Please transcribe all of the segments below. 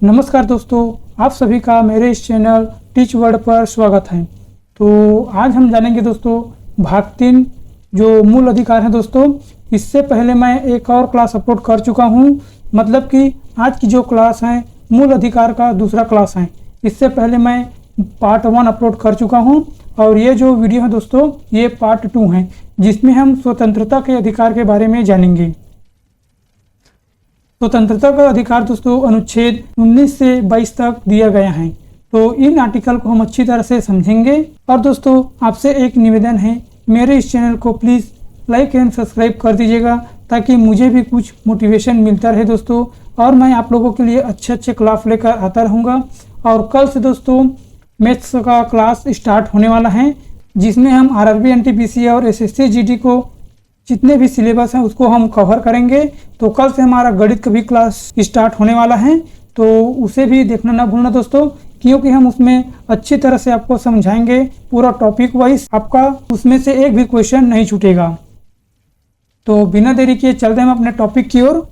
नमस्कार दोस्तों, आप सभी का मेरे इस चैनल टीच वर्ड पर स्वागत है। तो आज हम जानेंगे दोस्तों भाग 3 जो मूल अधिकार है। दोस्तों इससे पहले मैं एक और क्लास अपलोड कर चुका हूं, मतलब कि आज की जो क्लास है मूल अधिकार का दूसरा क्लास है। इससे पहले मैं पार्ट 1 अपलोड कर चुका हूं और ये जो वीडियो है दोस्तों ये पार्ट 2 है, जिसमें हम स्वतंत्रता के अधिकार के बारे में जानेंगे। स्वतंत्रता का अधिकार दोस्तों अनुच्छेद 19 से 22 तक दिया गया है। तो इन आर्टिकल को हम अच्छी तरह से समझेंगे। और दोस्तों आपसे एक निवेदन है, मेरे इस चैनल को प्लीज़ लाइक एंड सब्सक्राइब कर दीजिएगा ताकि मुझे भी कुछ मोटिवेशन मिलता रहे दोस्तों, और मैं आप लोगों के लिए अच्छे क्लास लेकर आता रहूँगा। और कल से दोस्तों मैथ्स का क्लास स्टार्ट होने वाला है, जिसमें हम आरआरबी, एनटीपीसी और एसएससी जीडी को जितने भी सिलेबस हैं उसको हम कवर करेंगे। तो कल से हमारा गणित का भी क्लास स्टार्ट होने वाला है, तो उसे भी देखना ना भूलना दोस्तों, क्योंकि हम उसमें अच्छी तरह से आपको समझाएंगे पूरा टॉपिक वाइज, आपका उसमें से एक भी क्वेश्चन नहीं छूटेगा। तो बिना देरी किए चलते हैं हम अपने टॉपिक की ओर।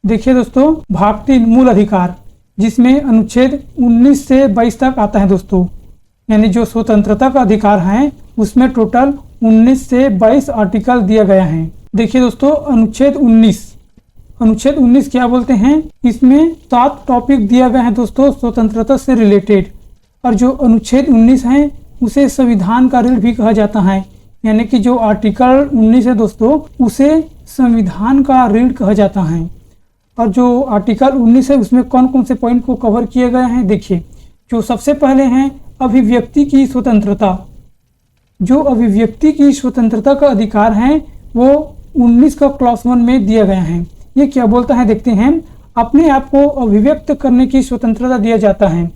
देखिए दोस्तों भाग 3 मूल अधिकार, जिसमें अनुच्छेद 19 से 22 तक आता है दोस्तों, यानी जो स्वतंत्रता का अधिकार है उसमें टोटल 19 से 22 आर्टिकल दिया गया है। देखिए दोस्तों अनुच्छेद 19 क्या बोलते हैं, इसमें 7 टॉपिक दिया गया है दोस्तों स्वतंत्रता से रिलेटेड। और जो अनुच्छेद 19 है उसे संविधान का रीढ़ भी कहा जाता है, यानी कि जो आर्टिकल 19 है दोस्तों उसे संविधान का रीढ़ कहा जाता है। और जो आर्टिकल 19 है उसमें कौन कौन से पॉइंट को कवर किए गए हैं, देखिए जो सबसे पहले हैं अभिव्यक्ति की स्वतंत्रता। जो अभिव्यक्ति की स्वतंत्रता का अधिकार है वो 19 का क्लॉज 1 में दिया गया है। ये क्या बोलता है देखते हैं, अपने आप को अभिव्यक्त करने की स्वतंत्रता दिया जाता है।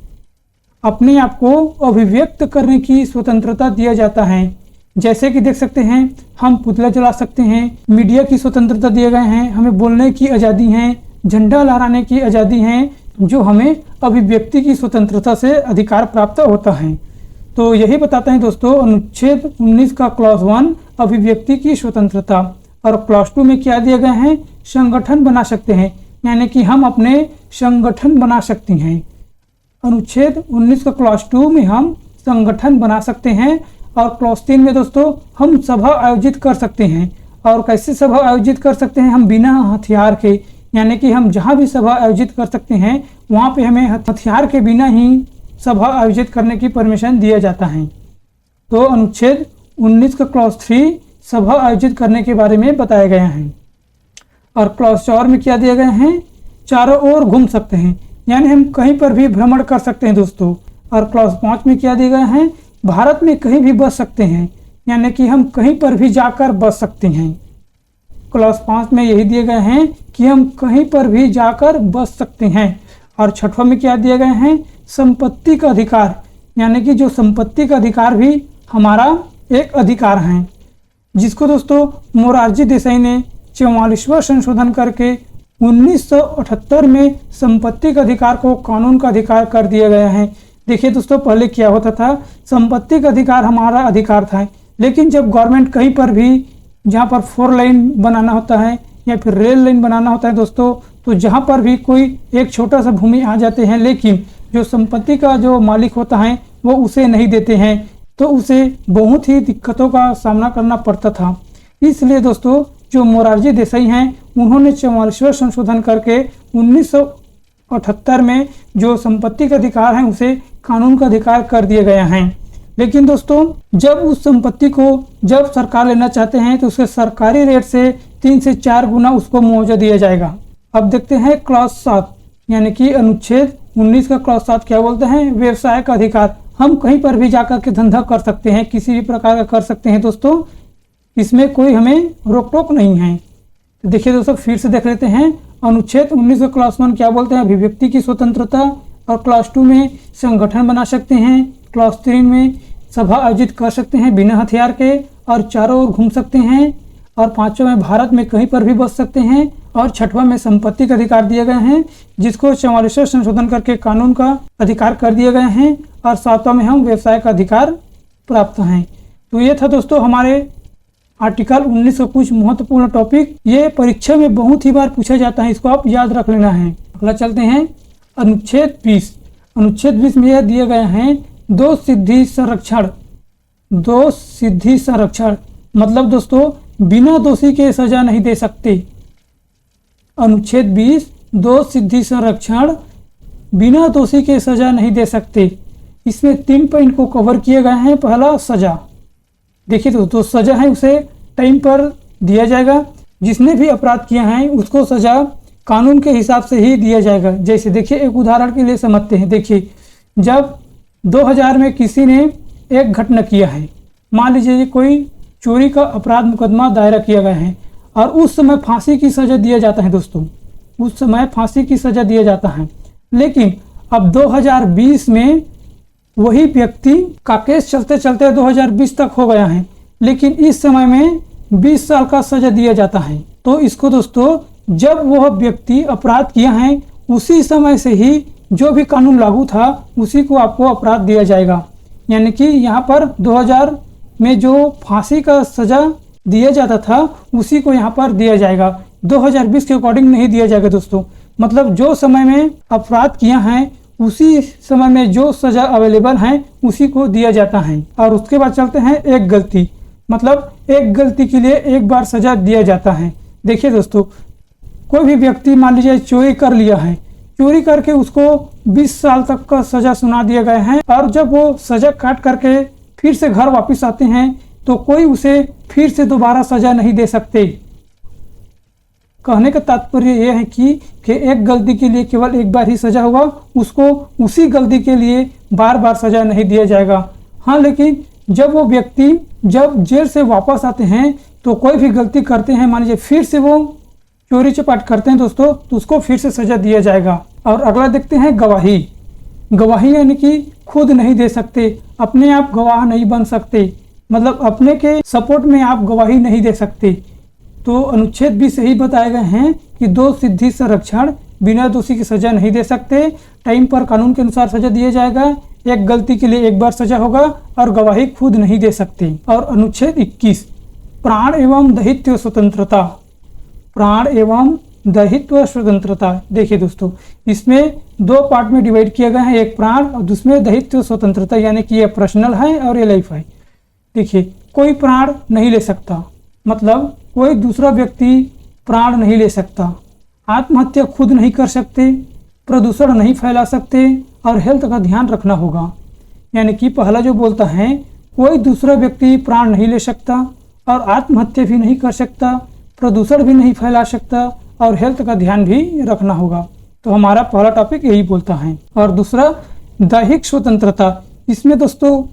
अपने आप को अभिव्यक्त करने की स्वतंत्रता दिया जाता है, जैसे कि देख सकते हैं हम पुतला जला सकते हैं, मीडिया की स्वतंत्रता दिए गए हैं, हमें बोलने की आज़ादी है, झंडा लहराने की आज़ादी है, जो हमें अभिव्यक्ति की स्वतंत्रता से अधिकार प्राप्त होता है। तो यही बताते हैं दोस्तों अनुच्छेद 19 का क्लॉज 1 अभिव्यक्ति की स्वतंत्रता। और क्लॉज 2 में क्या दिया गया है, संगठन बना सकते हैं, यानी कि हम अपने संगठन बना सकते हैं। अनुच्छेद 19 का क्लॉज 2 में हम संगठन बना सकते हैं। और क्लॉज 3 में दोस्तों हम सभा आयोजित कर सकते हैं। और कैसे सभा आयोजित कर सकते हैं, हम बिना हथियार के, यानी कि हम जहाँ भी सभा आयोजित कर सकते हैं वहाँ पे हमें हथियार के बिना ही सभा आयोजित करने की परमिशन दिया जाता है। तो अनुच्छेद 19 का क्लॉज 3 सभा आयोजित करने के बारे में बताया गया है। और क्लॉज 4 में क्या दिया गया है, चारों ओर घूम सकते हैं, यानी हम कहीं पर भी भ्रमण कर सकते हैं दोस्तों। और क्लॉज 5 में क्या दिया गया है, भारत में कहीं भी बस सकते हैं, यानी कि हम कहीं पर भी जाकर बस सकते हैं। क्लॉज 5 में यही दिए गए हैं कि हम कहीं पर भी जाकर बस सकते हैं। और 6वां में क्या दिया गया है, संपत्ति का अधिकार, यानी कि जो संपत्ति का अधिकार भी हमारा एक अधिकार है, जिसको दोस्तों मोरारजी देसाई ने 44वां संशोधन करके 1978 में संपत्ति का अधिकार को कानून का अधिकार कर दिया गया है। देखिए दोस्तों पहले क्या होता था, संपत्ति का अधिकार हमारा अधिकार था, लेकिन जब गवर्नमेंट कहीं पर भी जहाँ पर 4 लाइन बनाना होता है या फिर रेल लाइन बनाना होता है दोस्तों, तो जहाँ पर भी कोई एक छोटा सा भूमि आ जाते हैं, लेकिन जो संपत्ति का जो मालिक होता है वो उसे नहीं देते हैं, तो उसे बहुत ही दिक्कतों का सामना करना पड़ता था। इसलिए दोस्तों जो मोरारजी देसाई हैं उन्होंने 44वां संशोधन करके 1978 में जो संपत्ति का अधिकार है उसे कानून का अधिकार कर दिया गया है। लेकिन दोस्तों जब उस संपत्ति को जब सरकार लेना चाहते हैं तो उसके सरकारी रेट से 3 से 4 गुना उसको मुआवजा दिया जाएगा। अब देखते हैं क्लॉज 7, यानी कि अनुच्छेद 19 का क्लॉज 7 क्या बोलते हैं, व्यवसाय का अधिकार। हम कहीं पर भी जाकर के धंधा कर सकते हैं, किसी भी प्रकार का कर सकते हैं दोस्तों, इसमें कोई हमें रोक टोक नहीं है। तो देखिए दोस्तों फिर से देख लेते हैं, अनुच्छेद 19 का क्लॉज 1 क्या बोलते हैं, अभिव्यक्ति की स्वतंत्रता। और क्लॉज 2 में संगठन बना सकते हैं। क्लॉज 3 में सभा आयोजित कर सकते हैं बिना हथियार के, और चारों ओर घूम सकते हैं। और 5वां में भारत में कहीं पर भी बस सकते हैं। और 6वां में संपत्ति का अधिकार दिए गए हैं, जिसको 44वां संशोधन करके कानून का अधिकार कर दिए गए हैं। और 7वां में हम व्यवसाय का अधिकार प्राप्त हैं। तो ये था दोस्तों हमारे आर्टिकल 19 का कुछ महत्वपूर्ण टॉपिक। ये परीक्षा में बहुत ही बार पूछा जाता है, इसको आप याद रख लेना है। अगला चलते हैं, अनुच्छेद 20 में यह दिए गए हैं दोष सिद्धि संरक्षण मतलब दोस्तों बिना दोषी के सजा नहीं दे सकते। अनुच्छेद 20 दोष सिद्धि संरक्षण, बिना दोषी के सजा नहीं दे सकते। इसमें 3 पॉइंट को कवर किए गए हैं। पहला सजा, देखिए दोस्तों सजा है उसे टाइम पर दिया जाएगा। जिसने भी अपराध किया है उसको सजा कानून के हिसाब से ही दिया जाएगा। जैसे देखिए एक उदाहरण के लिए समझते हैं। देखिए जब 2000 में किसी ने एक घटना किया है, मान लीजिए कोई चोरी का अपराध मुकदमा दायरा किया गया है और उस समय फांसी की सजा दिया जाता है दोस्तों, उस समय फांसी की सजा दिया जाता है। लेकिन अब 2020 में वही व्यक्ति का केस चलते चलते 2020 तक हो गया है, लेकिन इस समय में 20 साल का सजा दिया जाता है। तो इसको दोस्तों जब वह व्यक्ति अपराध किया है उसी समय से ही जो भी कानून लागू था उसी को आपको अपराध दिया जाएगा। यानी कि यहाँ पर 2000 में जो फांसी का सजा दिया जाता था उसी को यहाँ पर दिया जाएगा, 2020 के अकॉर्डिंग नहीं दिया जाएगा दोस्तों। मतलब जो समय में अपराध किया है उसी समय में जो सजा अवेलेबल है उसी को दिया जाता है। और उसके बाद चलते हैं एक गलती, मतलब एक गलती के लिए एक बार सजा दिया जाता है। देखिए दोस्तों कोई भी व्यक्ति मान लीजिए चोरी कर लिया है, चोरी करके उसको 20 साल तक का सजा सुना दिया गया है और जब वो सजा काट करके फिर से घर वापस आते हैं तो कोई उसे फिर से दोबारा सजा नहीं दे सकते। कहने का तात्पर्य यह है कि एक गलती के लिए केवल एक बार ही सजा होगा, उसको उसी गलती के लिए बार बार सजा नहीं दिया जाएगा। हाँ, लेकिन जब वो व्यक्ति जब जेल से वापस आते हैं तो कोई भी गलती करते हैं, मान लीजिए फिर से वो चोरी चपाट करते हैं दोस्तों, तो उसको फिर से सजा दिया जाएगा। और अगला देखते हैं गवाही। गवाही यानी कि खुद नहीं दे सकते, अपने आप गवाह नहीं बन सकते, मतलब अपने के सपोर्ट में आप गवाही नहीं दे सकते। तो अनुच्छेद 20 से ही बताए गए हैं कि दोष सिद्धि संरक्षण, बिना दोषी की सजा नहीं दे सकते, टाइम पर कानून के अनुसार सजा दिया जाएगा, एक गलती के लिए एक बार सजा होगा और गवाही खुद नहीं दे सकते। और अनुच्छेद 21 प्राण एवं दहित्व स्वतंत्रता, प्राण एवं दहित्व स्वतंत्रता। देखिए दोस्तों इसमें 2 पार्ट में डिवाइड किया गया है, एक प्राण और दूसरे दहित्व स्वतंत्रता, यानी कि ये पर्सनल है और ये लाइफ है। देखिए कोई प्राण नहीं ले सकता, मतलब कोई दूसरा व्यक्ति प्राण नहीं ले सकता, आत्महत्या खुद नहीं कर सकते, प्रदूषण नहीं फैला सकते और हेल्थ का ध्यान रखना होगा। यानी कि पहला जो बोलता है कोई दूसरा व्यक्ति प्राण नहीं ले सकता और आत्महत्या भी नहीं कर सकता, प्रदूषण भी नहीं फैला सकता और हेल्थ का ध्यान भी रखना होगा। तो हमारा पहला टॉपिक यही बोलता है। और दूसरा दैहिक स्वतंत्रता, इसमें दोस्तों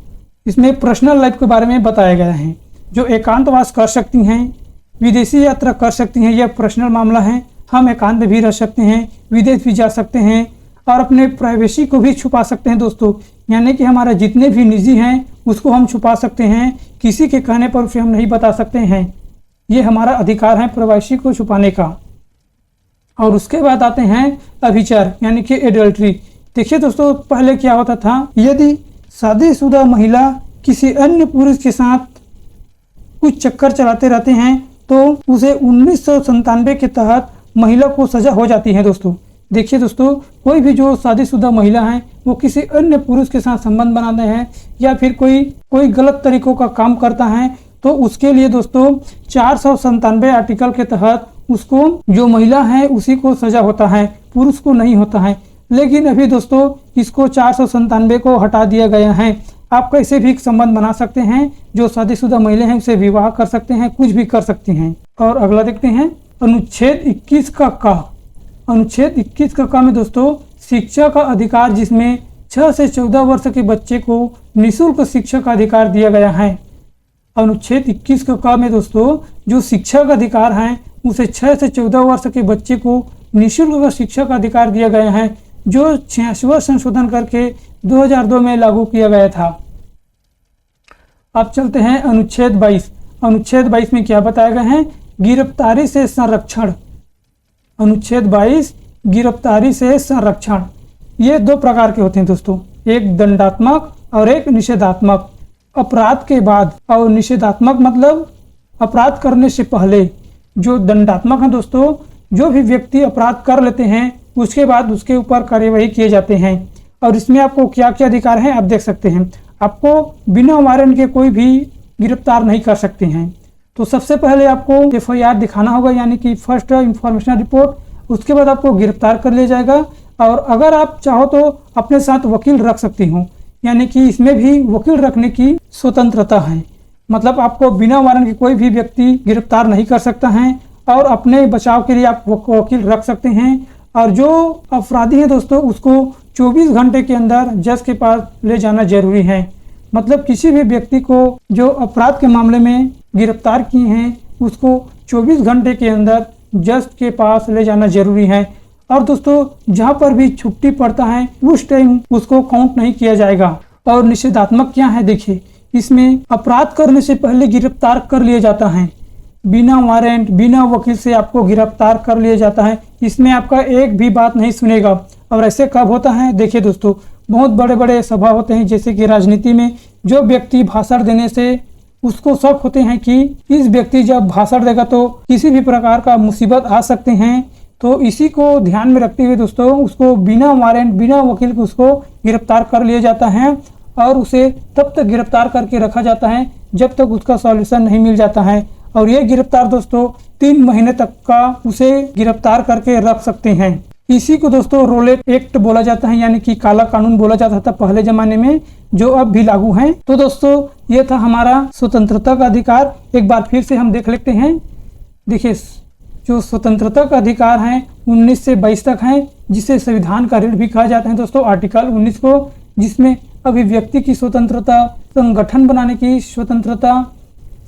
इसमें पर्सनल लाइफ के बारे में बताया गया है। जो एकांतवास कर सकती हैं, विदेशी यात्रा कर सकती हैं, यह पर्सनल मामला है। हम एकांत में भी रह सकते हैं, विदेश भी जा सकते हैं और अपने प्राइवेसी को भी छुपा सकते हैं दोस्तों। यानी कि हमारा जितने भी निजी हैं उसको हम छुपा सकते हैं, किसी के कहने पर उसे हम नहीं बता सकते हैं। ये हमारा अधिकार है प्राइवेसी को छुपाने का। और उसके बाद आते हैं अभिचार यानी कि एडल्ट्री। देखिए दोस्तों पहले क्या होता था, यदि शादीशुदा महिला किसी अन्य पुरुष के साथ कुछ चक्कर चलाते रहते हैं तो उसे 1997 के तहत महिला को सजा हो जाती है दोस्तों। देखिए दोस्तों कोई भी जो शादीशुदा महिला है वो किसी अन्य पुरुष के साथ संबंध बनाते हैं या फिर कोई गलत तरीकों का काम करता है तो उसके लिए दोस्तों 497 आर्टिकल के तहत उसको जो महिला है उसी को सजा होता है, पुरुष को नहीं होता है। लेकिन अभी दोस्तों इसको 497 को हटा दिया गया है। आप कैसे भी संबंध बना सकते हैं, जो शादीशुदा महिला हैं उसे विवाह कर सकते हैं, कुछ भी कर सकती हैं। और अगला देखते हैं अनुच्छेद 21 का का। अनुच्छेद 21 का का में दोस्तों शिक्षा का अधिकार, जिसमें 6 से 14 वर्ष के बच्चे को निःशुल्क शिक्षा का अधिकार दिया गया है। अनुच्छेद 21 का का में दोस्तों जो शिक्षा का अधिकार है उसे 6 से 14 वर्ष के बच्चे को निःशुल्क शिक्षा का अधिकार दिया गया है, जो 86वां संशोधन करके 2002 में लागू किया गया था। अब चलते हैं अनुच्छेद 22। अनुच्छेद 22 में क्या बताया गया है, गिरफ्तारी से संरक्षण। अनुच्छेद 22 गिरफ्तारी से संरक्षण। ये 2 प्रकार के होते हैं दोस्तों, एक दंडात्मक और एक निषेधात्मक। अपराध के बाद और निषेधात्मक मतलब अपराध करने से पहले। जो दंडात्मक है दोस्तों, जो भी व्यक्ति अपराध कर लेते हैं उसके बाद उसके ऊपर कार्यवाही किए जाते हैं। और इसमें आपको क्या क्या अधिकार हैं आप देख सकते हैं। आपको बिना वारंट के कोई भी गिरफ्तार नहीं कर सकते हैं। तो सबसे पहले आपको FIR दिखाना होगा, यानी कि फर्स्ट इंफॉर्मेशन रिपोर्ट। उसके बाद आपको गिरफ्तार कर लिया जाएगा। और अगर आप चाहो तो अपने साथ वकील रख सकती हो, यानी कि इसमें भी वकील रखने की स्वतंत्रता है। मतलब आपको बिना वारंट के कोई भी व्यक्ति गिरफ्तार नहीं कर सकता है और अपने बचाव के लिए आप वकील रख सकते हैं। और जो अपराधी है दोस्तों, उसको 24 घंटे के अंदर जज के पास ले जाना जरूरी है। मतलब किसी भी व्यक्ति को जो अपराध के मामले में गिरफ्तार किए हैं, उसको 24 घंटे के अंदर जज के पास ले जाना जरूरी है। और दोस्तों जहाँ पर भी छुट्टी पड़ता है उस टाइम उसको काउंट नहीं किया जाएगा। और निषेधात्मक क्या है देखिए, इसमें अपराध करने से पहले गिरफ्तार कर लिया जाता है। बिना वारंट बिना वकील से आपको गिरफ्तार कर लिया जाता है। इसमें आपका एक भी बात नहीं सुनेगा। और ऐसे कब होता है देखिए दोस्तों, बहुत बड़े बड़े सभा होते हैं, जैसे कि राजनीति में जो व्यक्ति भाषण देने से उसको शक होते हैं कि इस व्यक्ति जब भाषण देगा तो किसी भी प्रकार का मुसीबत आ सकते हैं। तो इसी को ध्यान में रखते हुए दोस्तों उसको बिना वारंट बिना वकील के उसको गिरफ्तार कर लिया जाता है। और उसे तब तक गिरफ्तार करके रखा जाता है जब तक उसका सॉल्यूशन नहीं मिल जाता है। और ये गिरफ्तार दोस्तों 3 महीने तक का उसे गिरफ्तार करके रख सकते हैं। इसी को दोस्तों रोलेट एक्ट बोला जाता है, यानी कि काला कानून बोला जाता था पहले जमाने में, जो अब भी लागू है। तो दोस्तों ये था हमारा स्वतंत्रता का अधिकार। एक बार फिर से हम देख लेते हैं। देखिए जो स्वतंत्रता का अधिकार है 19 से 22 तक है, जिसे संविधान का रीढ़ भी कहा जाता है दोस्तों, आर्टिकल 19 को, जिसमें अभिव्यक्ति की स्वतंत्रता, संगठन बनाने की स्वतंत्रता,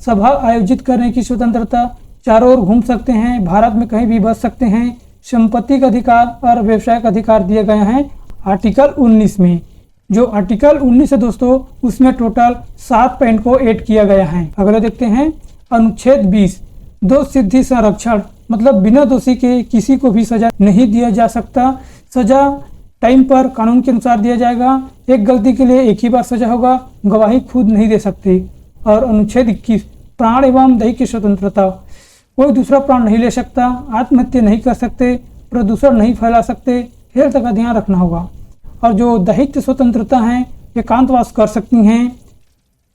सभा आयोजित करने की स्वतंत्रता, चारों ओर घूम सकते हैं, भारत में कहीं भी बस सकते हैं, संपत्ति का अधिकार और व्यवसाय का अधिकार दिए गए हैं आर्टिकल 19 में। जो आर्टिकल 19 है दोस्तों, उसमें टोटल 7 पॉइंट को ऐड किया गया है। अगला देखते हैं अनुच्छेद 20, दोषसिद्धि संरक्षण। मतलब बिना दोषी के किसी को भी सजा नहीं दिया जा सकता। सजा टाइम पर कानून के अनुसार दिया जाएगा। एक गलती के लिए एक ही बार सजा होगा, गवाही खुद नहीं दे सकते। और अनुच्छेद 21, प्राण एवं दैहिक स्वतंत्रता। कोई दूसरा प्राण नहीं ले सकता, आत्महत्या नहीं कर सकते, प्रदूषण नहीं फैला सकते, हेल्थ का ध्यान रखना होगा। और जो दैहिक स्वतंत्रता है, एकांतवास कर सकती हैं,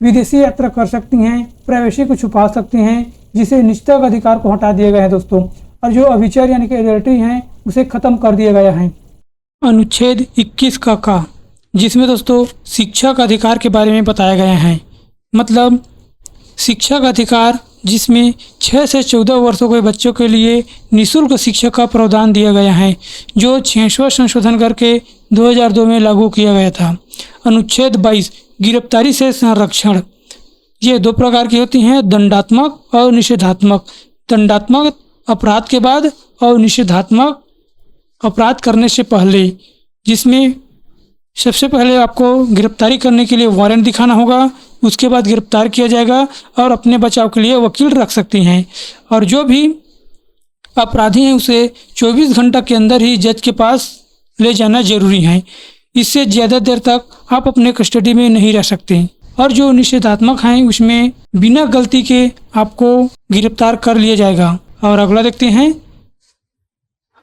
विदेशी यात्रा कर सकती हैं, प्राइवेसी को छुपा सकती हैं, जिसे निजता का अधिकार को हटा दिया गया है दोस्तों। और जो अभिचार यानी कि एडल्ट्री है, उसे खत्म कर दिया गया है। अनुच्छेद 21 का जिसमें दोस्तों शिक्षा का अधिकार के बारे में बताया गया है। मतलब शिक्षा का अधिकार, जिसमें 6 से 14 वर्षों के बच्चों के लिए निःशुल्क शिक्षा का प्रावधान दिया गया है, जो 6वां संशोधन करके 2002 में लागू किया गया था। अनुच्छेद 22, गिरफ्तारी से संरक्षण। ये 2 प्रकार की होती हैं, दंडात्मक और निषेधात्मक। दंडात्मक अपराध के बाद और निषेधात्मक अपराध करने से पहले, जिसमें सबसे पहले आपको गिरफ्तारी करने के लिए वारंट दिखाना होगा, उसके बाद गिरफ्तार किया जाएगा और अपने बचाव के लिए वकील रख सकती हैं। और जो भी अपराधी हैं उसे 24 घंटा के अंदर ही जज के पास ले जाना जरूरी है। इससे ज़्यादा देर तक आप अपने कस्टडी में नहीं रह सकते। और जो निषेधात्मक हैं उसमें बिना गलती के आपको गिरफ्तार कर लिया जाएगा। और अगला देखते हैं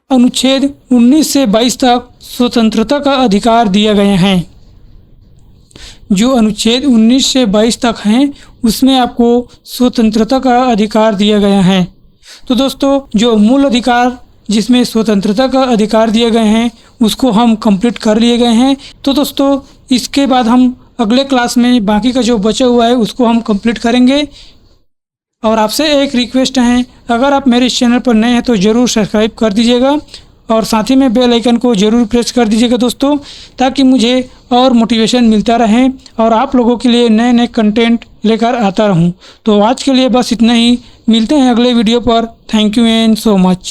अनुच्छेद 19 से 22 तक स्वतंत्रता का अधिकार दिए गए हैं। जो अनुच्छेद 19 से 22 तक हैं उसमें आपको स्वतंत्रता का अधिकार दिया गया है। तो दोस्तों जो मूल अधिकार जिसमें स्वतंत्रता का अधिकार दिए गए हैं उसको हम कंप्लीट कर लिए गए हैं। तो दोस्तों इसके बाद हम अगले क्लास में बाकी का जो बचा हुआ है उसको हम कंप्लीट करेंगे। और आपसे एक रिक्वेस्ट है, अगर आप मेरे इस चैनल पर नए हैं तो ज़रूर सब्सक्राइब कर दीजिएगा और साथ ही में बेल आइकन को ज़रूर प्रेस कर दीजिएगा दोस्तों, ताकि मुझे और मोटिवेशन मिलता रहे और आप लोगों के लिए नए नए कंटेंट लेकर आता रहूं। तो आज के लिए बस इतना ही, मिलते हैं अगले वीडियो पर। Thank you and so much.